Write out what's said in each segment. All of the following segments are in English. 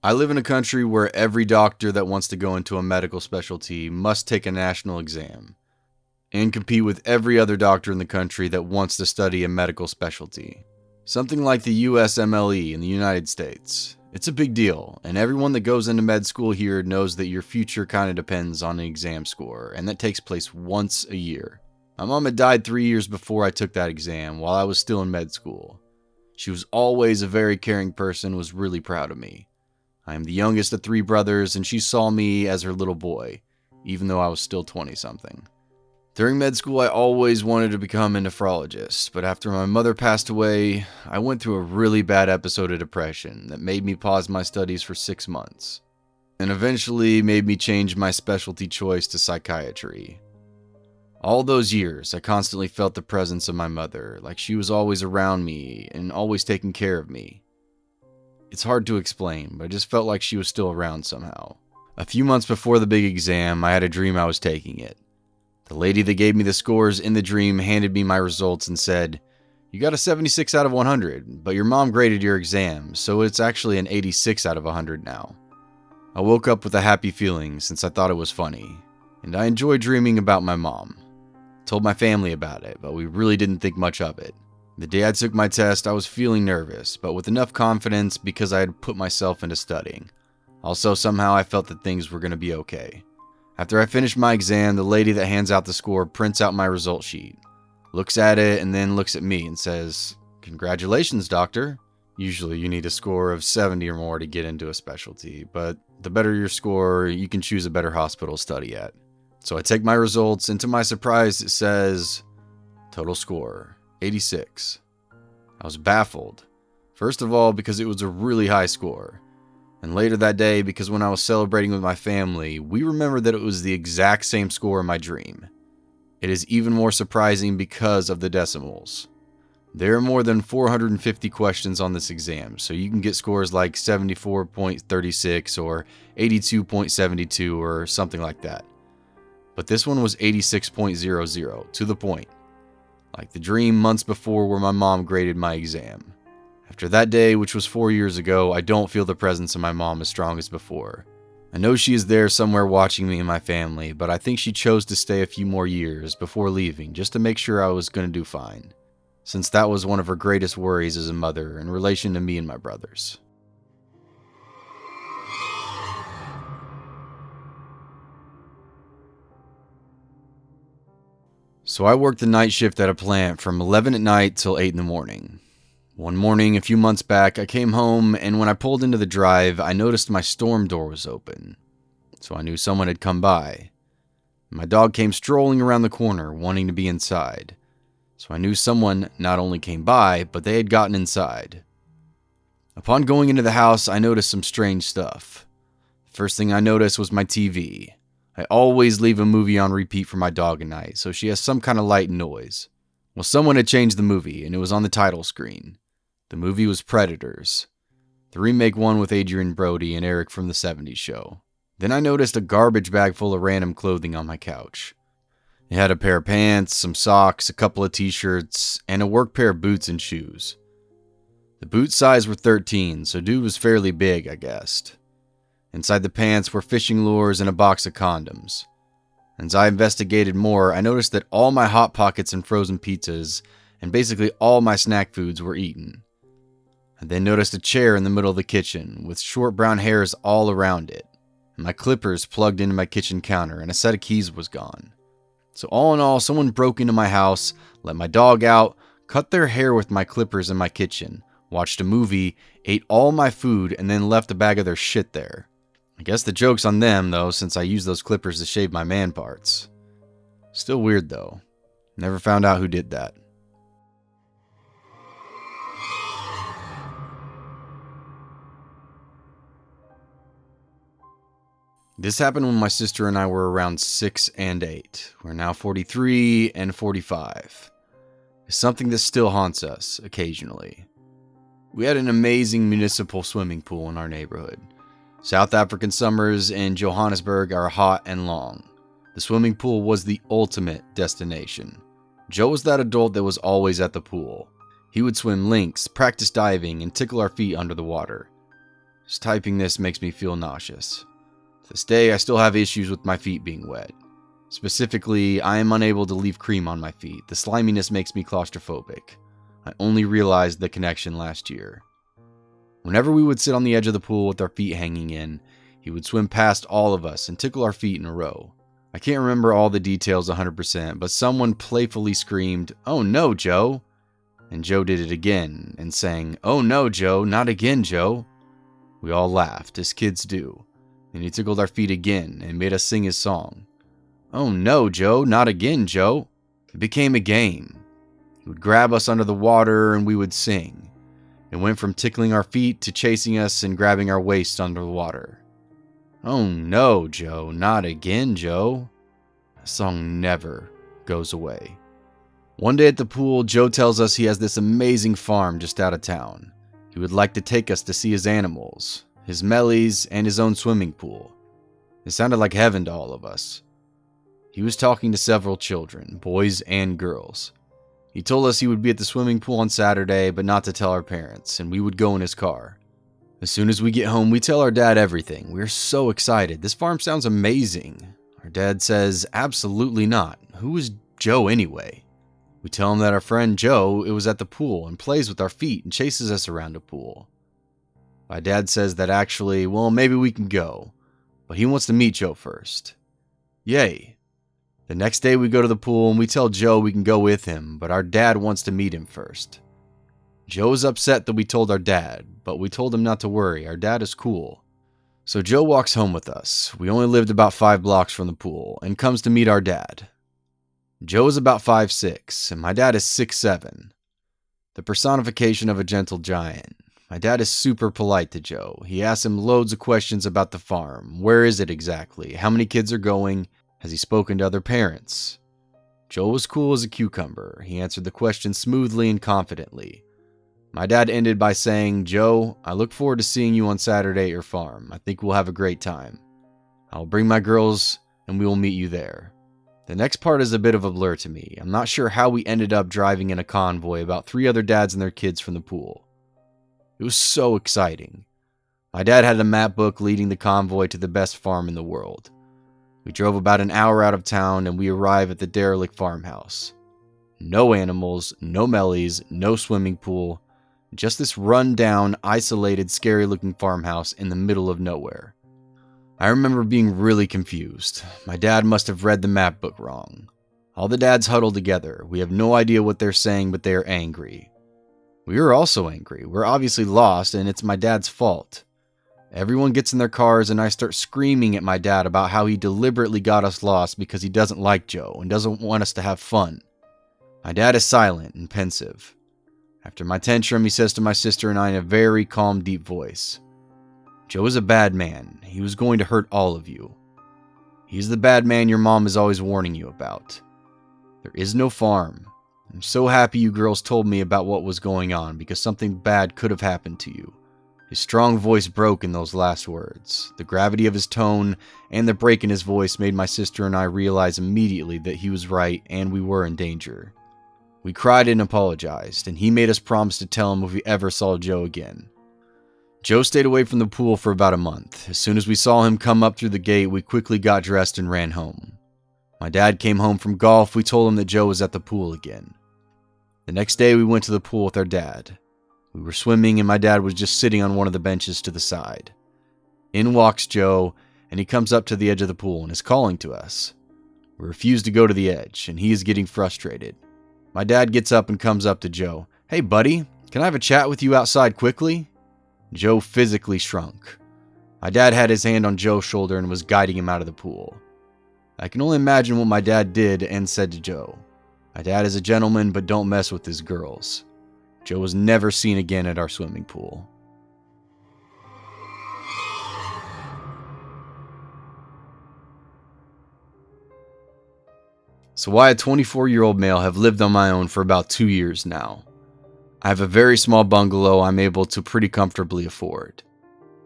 I live in a country where every doctor that wants to go into a medical specialty must take a national exam and compete with every other doctor in the country that wants to study a medical specialty. Something like the USMLE in the United States. It's a big deal, and everyone that goes into med school here knows that your future kind of depends on an exam score, and that takes place once a year. My mom had died 3 years before I took that exam, while I was still in med school. She was always a very caring person, was really proud of me. I am the youngest of 3 brothers, and she saw me as her little boy, even though I was still 20-something. During med school, I always wanted to become a nephrologist, but after my mother passed away, I went through a really bad episode of depression that made me pause my studies for 6 months, and eventually made me change my specialty choice to psychiatry. All those years, I constantly felt the presence of my mother, like she was always around me and always taking care of me. It's hard to explain, but I just felt like she was still around somehow. A few months before the big exam, I had a dream I was taking it. The lady that gave me the scores in the dream handed me my results and said, "You got a 76 out of 100, but your mom graded your exam, so it's actually an 86 out of 100 now." I woke up with a happy feeling since I thought it was funny, and I enjoy dreaming about my mom. I told my family about it, but we really didn't think much of it. The day I took my test, I was feeling nervous, but with enough confidence because I had put myself into studying. Also, somehow I felt that things were going to be okay. After I finished my exam, the lady that hands out the score prints out my result sheet, looks at it, and then looks at me and says, "Congratulations, doctor." Usually you need a score of 70 or more to get into a specialty, but the better your score, you can choose a better hospital to study at. So I take my results, and to my surprise, it says, total score, 86. I was baffled. First of all, because it was a really high score. And later that day, because when I was celebrating with my family, we remembered that it was the exact same score in my dream. It is even more surprising because of the decimals. There are more than 450 questions on this exam, so you can get scores like 74.36 or 82.72 or something like that. But this one was 86.00, to the point. Like the dream months before where my mom graded my exam. After that day, which was 4 years ago, I don't feel the presence of my mom as strong as before. I know she is there somewhere watching me and my family, but I think she chose to stay a few more years before leaving just to make sure I was going to do fine, since that was one of her greatest worries as a mother in relation to me and my brothers. So I worked the night shift at a plant from 11 at night till 8 in the morning. One morning, a few months back, I came home, and when I pulled into the drive, I noticed my storm door was open. So I knew someone had come by. My dog came strolling around the corner, wanting to be inside. So I knew someone not only came by, but they had gotten inside. Upon going into the house, I noticed some strange stuff. The first thing I noticed was my TV. I always leave a movie on repeat for my dog at night, so she has some kind of light and noise. Well, someone had changed the movie, and it was on the title screen. The movie was Predators, the remake one with Adrian Brody and Eric from the 70s show. Then I noticed a garbage bag full of random clothing on my couch. It had a pair of pants, some socks, a couple of t-shirts, and a work pair of boots and shoes. The boot size were 13, so dude was fairly big, I guessed. Inside the pants were fishing lures and a box of condoms. As I investigated more, I noticed that all my Hot Pockets and frozen pizzas, and basically all my snack foods, were eaten. I then noticed a chair in the middle of the kitchen, with short brown hairs all around it, and my clippers plugged into my kitchen counter, and a set of keys was gone. So all in all, someone broke into my house, let my dog out, cut their hair with my clippers in my kitchen, watched a movie, ate all my food, and then left a bag of their shit there. I guess the joke's on them, though, since I used those clippers to shave my man parts. Still weird, though. Never found out who did that. This happened when my sister and I were around 6 and 8. We're now 43 and 45. It's something that still haunts us, occasionally. We had an amazing municipal swimming pool in our neighborhood. South African summers in Johannesburg are hot and long. The swimming pool was the ultimate destination. Joe was that adult that was always at the pool. He would swim links, practice diving, and tickle our feet under the water. Just typing this makes me feel nauseous. To this day, I still have issues with my feet being wet. Specifically, I am unable to leave cream on my feet. The sliminess makes me claustrophobic. I only realized the connection last year. Whenever we would sit on the edge of the pool with our feet hanging in, he would swim past all of us and tickle our feet in a row. I can't remember all the details 100%, but someone playfully screamed, "Oh no, Joe!" And Joe did it again and sang, "Oh no, Joe, not again, Joe." We all laughed, as kids do, and he tickled our feet again and made us sing his song. "Oh no, Joe, not again, Joe." It became a game. He would grab us under the water and we would sing. It went from tickling our feet to chasing us and grabbing our waist under the water. "Oh no, Joe, not again, Joe." The song never goes away. One day at the pool, Joe tells us he has this amazing farm just out of town. He would like to take us to see his animals, his mellies, and his own swimming pool. It sounded like heaven to all of us. He was talking to several children, boys and girls. He told us he would be at the swimming pool on Saturday, but not to tell our parents, and we would go in his car. As soon as we get home, we tell our dad everything. We're so excited. This farm sounds amazing. Our dad says, "Absolutely not. Who is Joe anyway?" We tell him that our friend Joe was at the pool and plays with our feet and chases us around the pool. My dad says that actually, well, maybe we can go, but he wants to meet Joe first. Yay. The next day we go to the pool and we tell Joe we can go with him, but our dad wants to meet him first. Joe is upset that we told our dad, but we told him not to worry, our dad is cool. So Joe walks home with us. We only lived about 5 blocks from the pool and comes to meet our dad. Joe is about 5'6", and my dad is 6'7". The personification of a gentle giant. My dad is super polite to Joe. He asks him loads of questions about the farm. Where is it exactly? How many kids are going? Has he spoken to other parents? Joe was cool as a cucumber. He answered the question smoothly and confidently. My dad ended by saying, "Joe, I look forward to seeing you on Saturday at your farm. I think we'll have a great time. I'll bring my girls and we will meet you there." The next part is a bit of a blur to me. I'm not sure how we ended up driving in a convoy about 3 other dads and their kids from the pool. It was so exciting. My dad had a map book leading the convoy to the best farm in the world. We drove about an hour out of town and we arrive at the derelict farmhouse. No animals, no mellies, no swimming pool. Just this run-down, isolated, scary-looking farmhouse in the middle of nowhere. I remember being really confused. My dad must have read the map book wrong. All the dads huddle together. We have no idea what they're saying, but they are angry. We are also angry. We're obviously lost, and it's my dad's fault. Everyone gets in their cars, and I start screaming at my dad about how he deliberately got us lost because he doesn't like Joe and doesn't want us to have fun. My dad is silent and pensive. After my tantrum, he says to my sister and I in a very calm, deep voice, "Joe is a bad man. He was going to hurt all of you. He's the bad man your mom is always warning you about. There is no farm. I'm so happy you girls told me about what was going on because something bad could have happened to you." His strong voice broke in those last words. The gravity of his tone and the break in his voice made my sister and I realize immediately that he was right and we were in danger. We cried and apologized, and he made us promise to tell him if we ever saw Joe again. Joe stayed away from the pool for about a month. As soon as we saw him come up through the gate, we quickly got dressed and ran home. My dad came home from golf. We told him that Joe was at the pool again. The next day, we went to the pool with our dad. We were swimming, and my dad was just sitting on one of the benches to the side. In walks Joe, and he comes up to the edge of the pool and is calling to us. We refuse to go to the edge, and he is getting frustrated. My dad gets up and comes up to Joe. "Hey, buddy, can I have a chat with you outside quickly?" Joe physically shrunk. My dad had his hand on Joe's shoulder and was guiding him out of the pool. I can only imagine what my dad did and said to Joe. My dad is a gentleman, but don't mess with his girls. Joe was never seen again at our swimming pool. So I, a 24-year-old male, have lived on my own for about 2 years now. I have a very small bungalow I'm able to pretty comfortably afford.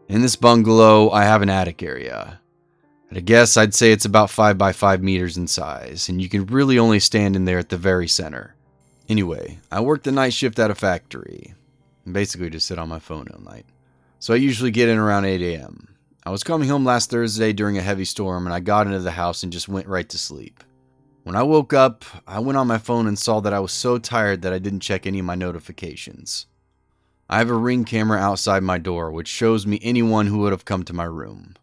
In this bungalow, I have an attic area. At a guess, I'd say it's about 5 by 5 meters in size, and you can really only stand in there at the very center. Anyway, I work the night shift at a factory, and basically just sit on my phone all night. so I usually get in around 8 a.m. I was coming home last Thursday during a heavy storm, and I got into the house and just went right to sleep. When I woke up, I went on my phone and saw that I was so tired that I didn't check any of my notifications. I have a Ring camera outside my door, which shows me anyone who would have come to my room.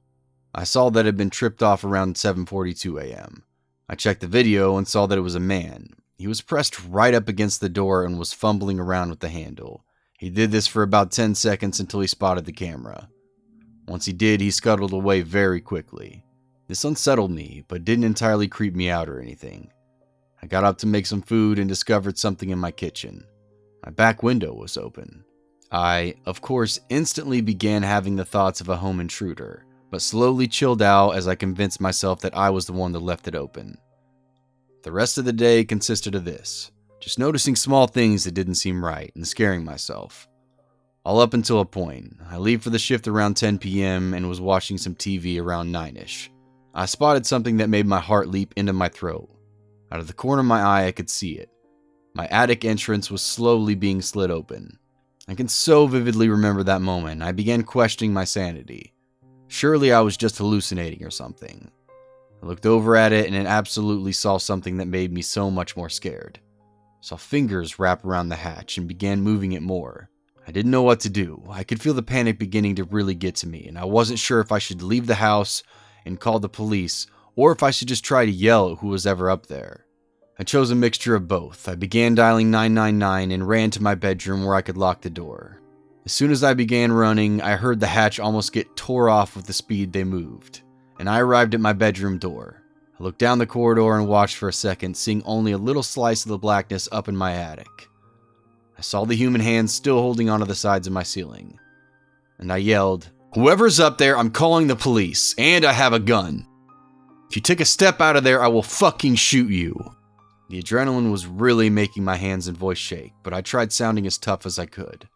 I saw that it had been tripped off around 7:42 a.m. I checked the video and saw that it was a man. He was pressed right up against the door and was fumbling around with the handle. He did this for about 10 seconds until he spotted the camera. Once he did, he scuttled away very quickly. This unsettled me, but didn't entirely creep me out or anything. I got up to make some food and discovered something in my kitchen. My back window was open. I, of course, instantly began having the thoughts of a home intruder, but slowly chilled out as I convinced myself that I was the one that left it open. The rest of the day consisted of this, just noticing small things that didn't seem right and scaring myself. All up until a point. I leave for the shift around 10 p.m. and was watching some TV around 9ish. I spotted something that made my heart leap into my throat. Out of the corner of my eye, I could see it. My attic entrance was slowly being slid open. I can so vividly remember that moment. I began questioning my sanity. Surely I was just hallucinating or something. I looked over at it and it absolutely saw something that made me so much more scared. I saw fingers wrap around the hatch and began moving it more. I didn't know what to do. I could feel the panic beginning to really get to me, and I wasn't sure if I should leave the house and call the police or if I should just try to yell at who was ever up there. I chose a mixture of both. I began dialing 999 and ran to my bedroom where I could lock the door. As soon as I began running, I heard the hatch almost get tore off with the speed they moved, and I arrived at my bedroom door. I looked down the corridor and watched for a second, seeing only a little slice of the blackness up in my attic. I saw the human hands still holding onto the sides of my ceiling, and I yelled, "Whoever's up there, I'm calling the police, and I have a gun. If you take a step out of there, I will fucking shoot you." The adrenaline was really making my hands and voice shake, but I tried sounding as tough as I could.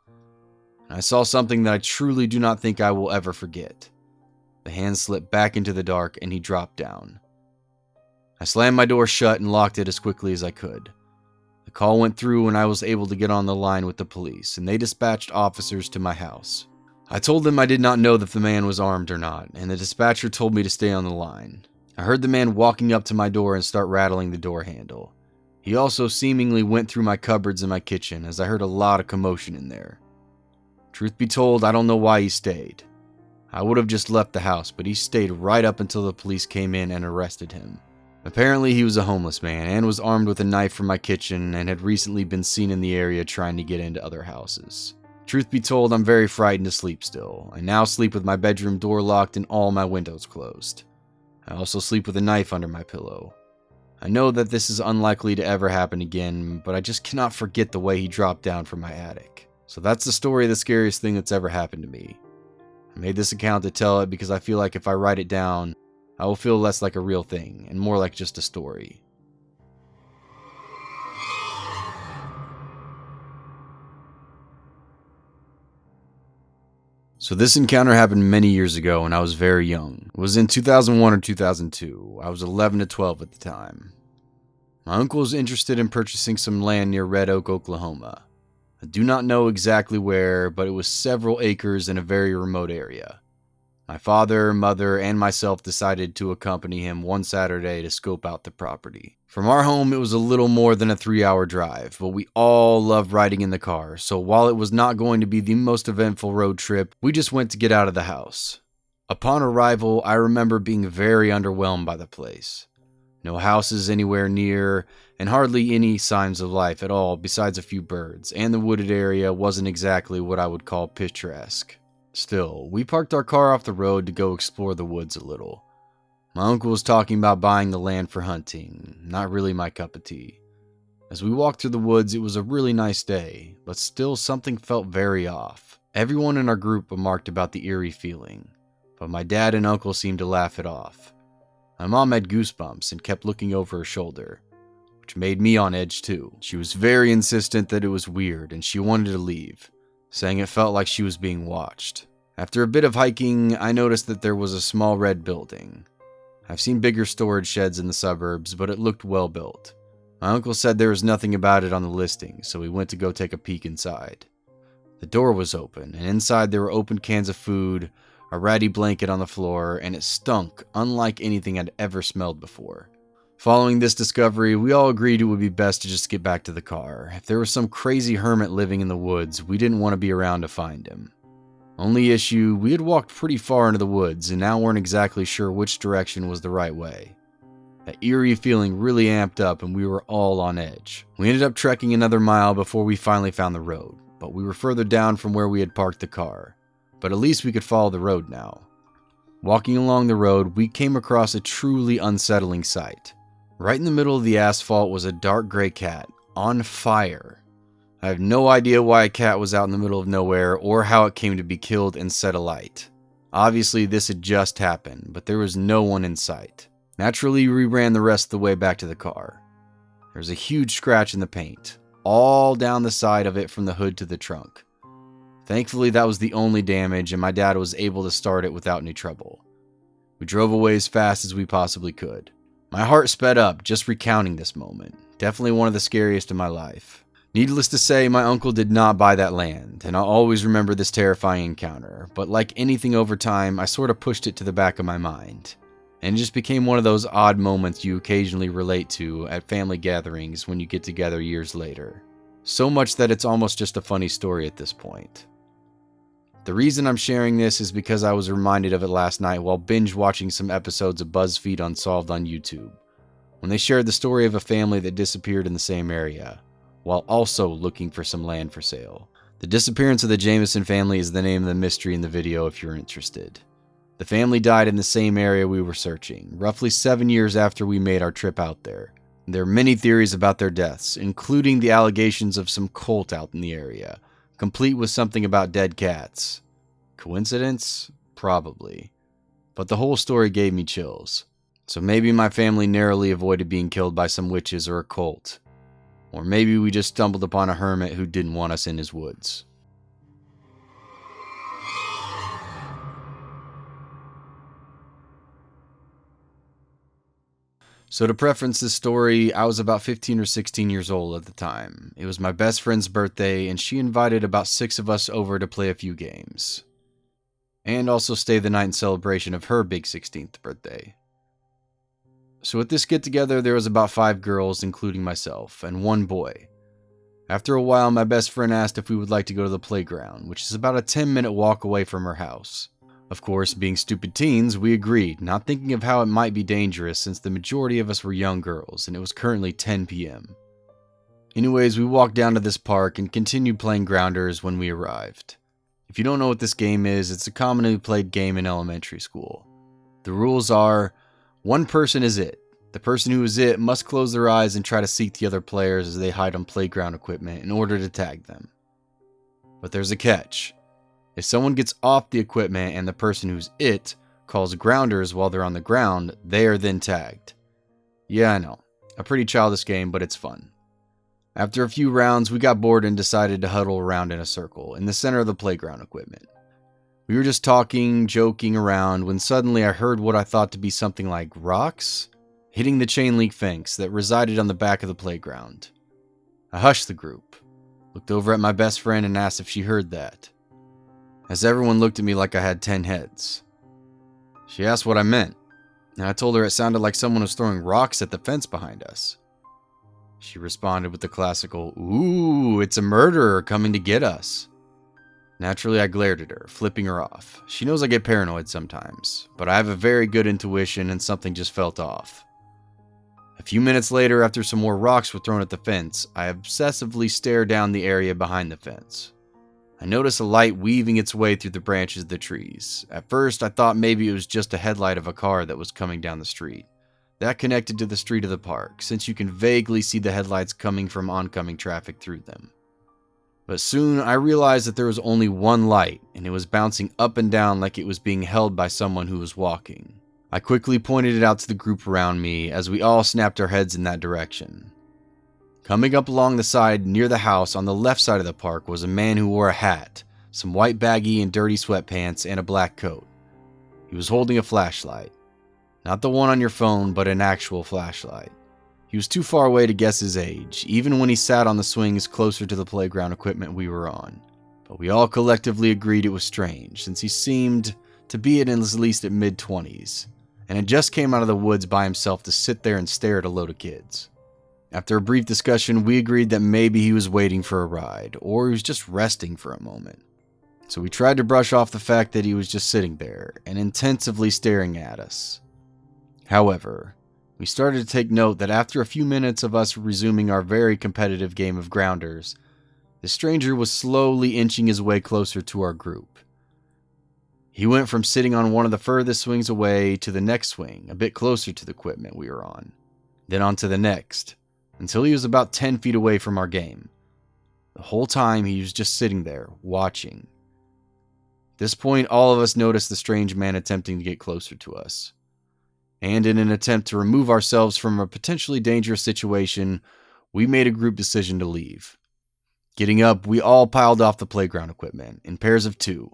And I saw something that I truly do not think I will ever forget. The hand slipped back into the dark and he dropped down. I slammed my door shut and locked it as quickly as I could. The call went through and I was able to get on the line with the police, and they dispatched officers to my house. I told them I did not know if the man was armed or not, and the dispatcher told me to stay on the line. I heard the man walking up to my door and start rattling the door handle. He also seemingly went through my cupboards in my kitchen, as I heard a lot of commotion in there. Truth be told, I don't know why he stayed. I would have just left the house, but he stayed right up until the police came in and arrested him. Apparently he was a homeless man and was armed with a knife from my kitchen and had recently been seen in the area trying to get into other houses. Truth be told, I'm very frightened to sleep still. I now sleep with my bedroom door locked and all my windows closed. I also sleep with a knife under my pillow. I know that this is unlikely to ever happen again, but I just cannot forget the way he dropped down from my attic. So that's the story of the scariest thing that's ever happened to me. I made this account to tell it because I feel like if I write it down, I will feel less like a real thing and more like just a story. So this encounter happened many years ago when I was very young. It was in 2001 or 2002. I was 11 to 12 at the time. My uncle was interested in purchasing some land near Red Oak, Oklahoma. I do not know exactly where, but it was several acres in a very remote area. My father, mother, and myself decided to accompany him one Saturday to scope out the property. From our home, it was a little more than a 3-hour drive, but we all loved riding in the car, so while it was not going to be the most eventful road trip, we just went to get out of the house. Upon arrival, I remember being very underwhelmed by the place. No houses anywhere near, and hardly any signs of life at all besides a few birds, and the wooded area wasn't exactly what I would call picturesque. Still, we parked our car off the road to go explore the woods a little. My uncle was talking about buying the land for hunting, not really my cup of tea. As we walked through the woods, it was a really nice day, but still something felt very off. Everyone in our group remarked about the eerie feeling, but my dad and uncle seemed to laugh it off. My mom had goosebumps and kept looking over her shoulder, which made me on edge too. She was very insistent that it was weird and she wanted to leave, saying it felt like she was being watched. After a bit of hiking, I noticed that there was a small red building. I've seen bigger storage sheds in the suburbs, but it looked well built. My uncle said there was nothing about it on the listing, so we went to go take a peek inside. The door was open, and inside there were open cans of food, a ratty blanket on the floor, and it stunk unlike anything I'd ever smelled before. Following this discovery, we all agreed it would be best to just get back to the car. If there was some crazy hermit living in the woods, we didn't want to be around to find him. Only issue, we had walked pretty far into the woods and now weren't exactly sure which direction was the right way. That eerie feeling really amped up and we were all on edge. We ended up trekking another mile before we finally found the road, but we were further down from where we had parked the car. But at least we could follow the road now. Walking along the road, we came across a truly unsettling sight. Right in the middle of the asphalt was a dark gray cat, on fire. I have no idea why a cat was out in the middle of nowhere or how it came to be killed and set alight. Obviously this had just happened, but there was no one in sight. Naturally, we ran the rest of the way back to the car. There was a huge scratch in the paint, all down the side of it from the hood to the trunk. Thankfully that was the only damage and my dad was able to start it without any trouble. We drove away as fast as we possibly could. My heart sped up just recounting this moment. Definitely one of the scariest in my life. Needless to say, my uncle did not buy that land, and I'll always remember this terrifying encounter, but like anything over time, I sort of pushed it to the back of my mind. And it just became one of those odd moments you occasionally relate to at family gatherings when you get together years later. So much that it's almost just a funny story at this point. The reason I'm sharing this is because I was reminded of it last night while binge watching some episodes of BuzzFeed Unsolved on YouTube, when they shared the story of a family that disappeared in the same area, while also looking for some land for sale. The disappearance of the Jameson family is the name of the mystery in the video if you're interested. The family died in the same area we were searching, roughly 7 years after we made our trip out there. There are many theories about their deaths, including the allegations of some cult out in the area, complete with something about dead cats. Coincidence? Probably. But the whole story gave me chills. So maybe my family narrowly avoided being killed by some witches or a cult. Or maybe we just stumbled upon a hermit who didn't want us in his woods. So to preference this story, I was about 15 or 16 years old at the time. It was my best friend's birthday, and she invited about 6 of us over to play a few games. And also stay the night in celebration of her big 16th birthday. So at this get-together, there was about 5 girls, including myself, and 1 boy. After a while, my best friend asked if we would like to go to the playground, which is about a 10-minute walk away from her house. Of course, being stupid teens, we agreed, not thinking of how it might be dangerous since the majority of us were young girls, and it was currently 10 p.m. Anyways, we walked down to this park and continued playing Grounders when we arrived. If you don't know what this game is, it's a commonly played game in elementary school. The rules are, one person is it. The person who is it must close their eyes and try to seek the other players as they hide on playground equipment in order to tag them. But there's a catch. If someone gets off the equipment and the person who's it calls grounders while they're on the ground, they are then tagged. Yeah, I know. A pretty childish game, but it's fun. After a few rounds, we got bored and decided to huddle around in a circle in the center of the playground equipment. We were just talking, joking around when suddenly I heard what I thought to be something like rocks hitting the chain link fence that resided on the back of the playground. I hushed the group, looked over at my best friend and asked if she heard that, as everyone looked at me like I had 10 heads. She asked what I meant, and I told her it sounded like someone was throwing rocks at the fence behind us. She responded with the classical, "Ooh, it's a murderer coming to get us." Naturally, I glared at her, flipping her off. She knows I get paranoid sometimes, but I have a very good intuition and something just felt off. A few minutes later, after some more rocks were thrown at the fence, I obsessively stared down the area behind the fence. I noticed a light weaving its way through the branches of the trees. At first, I thought maybe it was just a headlight of a car that was coming down the street. That connected to the street of the park, since you can vaguely see the headlights coming from oncoming traffic through them. But soon, I realized that there was only one light, and it was bouncing up and down like it was being held by someone who was walking. I quickly pointed it out to the group around me, as we all snapped our heads in that direction. Coming up along the side near the house on the left side of the park was a man who wore a hat, some white baggy and dirty sweatpants, and a black coat. He was holding a flashlight. Not the one on your phone, but an actual flashlight. He was too far away to guess his age, even when he sat on the swings closer to the playground equipment we were on. but we all collectively agreed it was strange since he seemed to be at least at mid-20s and had just came out of the woods by himself to sit there and stare at a load of kids. After a brief discussion, we agreed that maybe he was waiting for a ride or he was just resting for a moment. So we tried to brush off the fact that he was just sitting there and intensively staring at us. However, we started to take note that after a few minutes of us resuming our very competitive game of grounders, the stranger was slowly inching his way closer to our group. He went from sitting on one of the furthest swings away to the next swing, a bit closer to the equipment we were on, then on to the next, until he was about 10 feet away from our game. The whole time he was just sitting there, watching. At this point, all of us noticed the strange man attempting to get closer to us. And in an attempt to remove ourselves from a potentially dangerous situation, we made a group decision to leave. Getting up, we all piled off the playground equipment, in pairs of 2.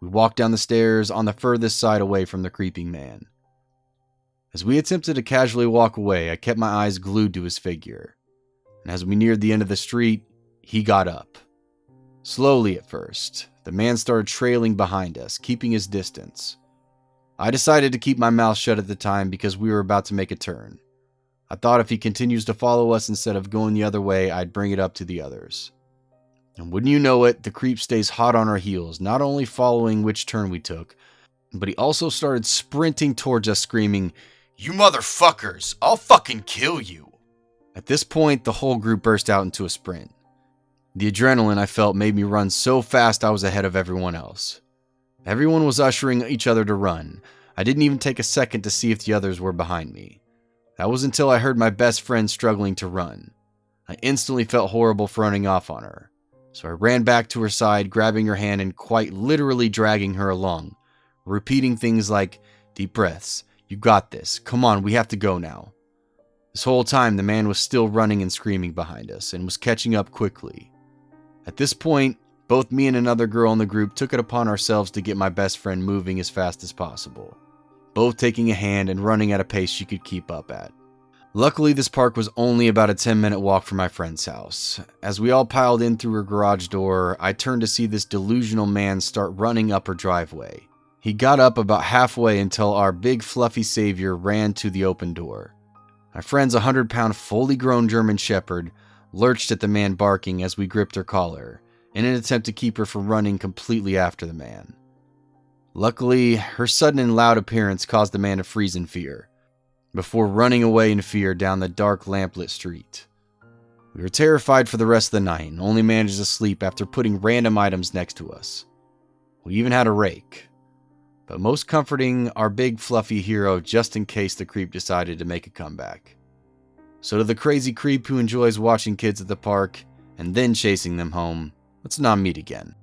We walked down the stairs on the furthest side away from the creeping man. As we attempted to casually walk away, I kept my eyes glued to his figure. And as we neared the end of the street, he got up. Slowly at first, the man started trailing behind us, keeping his distance. I decided to keep my mouth shut at the time because we were about to make a turn. I thought if he continues to follow us instead of going the other way, I'd bring it up to the others. And wouldn't you know it, the creep stays hot on our heels, not only following which turn we took, but he also started sprinting towards us screaming, "You motherfuckers, I'll fucking kill you." At this point, the whole group burst out into a sprint. The adrenaline I felt made me run so fast I was ahead of everyone else. Everyone was ushering each other to run. I didn't even take a second to see if the others were behind me. That was until I heard my best friend struggling to run. I instantly felt horrible for running off on her. So I ran back to her side, grabbing her hand and quite literally dragging her along, repeating things like, "Deep breaths, you got this, come on, we have to go now." This whole time the man was still running and screaming behind us and was catching up quickly. At this point, both me and another girl in the group took it upon ourselves to get my best friend moving as fast as possible, both taking a hand and running at a pace she could keep up at. Luckily, this park was only about a 10-minute walk from my friend's house. As we all piled in through her garage door, I turned to see this delusional man start running up her driveway. He got up about halfway until our big fluffy savior ran to the open door. My friend's 100-pound fully grown German Shepherd lurched at the man barking as we gripped her collar, in an attempt to keep her from running completely after the man. Luckily, her sudden and loud appearance caused the man to freeze in fear, before running away in fear down the dark lamplit street. We were terrified for the rest of the night and only managed to sleep after putting random items next to us. We even had a rake. But most comforting, our big fluffy hero just in case the creep decided to make a comeback. So to the crazy creep who enjoys watching kids at the park and then chasing them home, let's not meet again.